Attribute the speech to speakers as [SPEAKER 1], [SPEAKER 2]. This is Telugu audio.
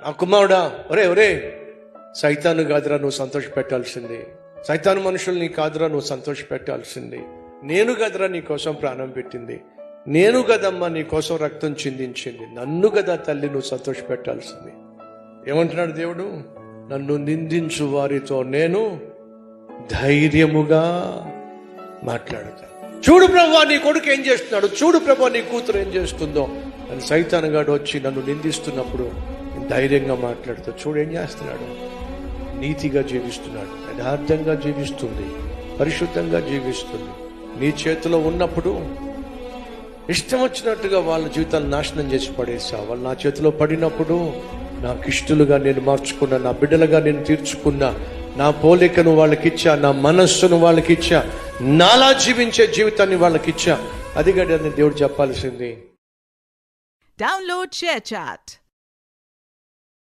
[SPEAKER 1] ఆ కుమారుడా, ఒరే ఒరే, సైతాను కాదురా నువ్వు సంతోష పెట్టాల్సింది, సైతాను మనుషుల్ని కాదురా నువ్వు సంతోష పెట్టాల్సింది, నేను కదరా నీ కోసం ప్రాణం పెట్టింది, నేను కదమ్మా నీ కోసం రక్తం చిందించింది, నన్ను కదా తల్లి నువ్వు సంతోష పెట్టాల్సింది. ఏమంటున్నాడు దేవుడు? నన్ను నిందించు వారితో నేను ధైర్యముగా మాట్లాడతాను. చూడు ప్రభువా నీ కొడుకు ఏం చేస్తున్నాడు, చూడు ప్రభువా నీ కూతురు ఏం చేస్తుందో అని సైతానుగాడు వచ్చి నన్ను నిందిస్తున్నప్పుడు ధైర్యంగా మాట్లాడుతూ చూడు ఏం చేస్తున్నాడు, నీతిగా జీవిస్తున్నాడు, యథార్థంగా జీవిస్తుంది, పరిశుద్ధంగా జీవిస్తుంది. నీ చేతిలో ఉన్నప్పుడు ఇష్టం వచ్చినట్టుగా వాళ్ళ జీవితాలు నాశనం చేసి పడేసావు. వాళ్ళు నా చేతిలో పడినప్పుడు నాకు ఇష్టలుగా నేను మార్చుకున్నా, నా బిడ్డలుగా నేను తీర్చుకున్నా, నా పోలికను వాళ్ళకిచ్చా, నా మనస్సును వాళ్ళకిచ్చా, నాలా జీవించే జీవితాన్ని వాళ్ళకిచ్చా. అది గడి దేవుడు చెప్పాల్సింది.
[SPEAKER 2] Download ShareChat.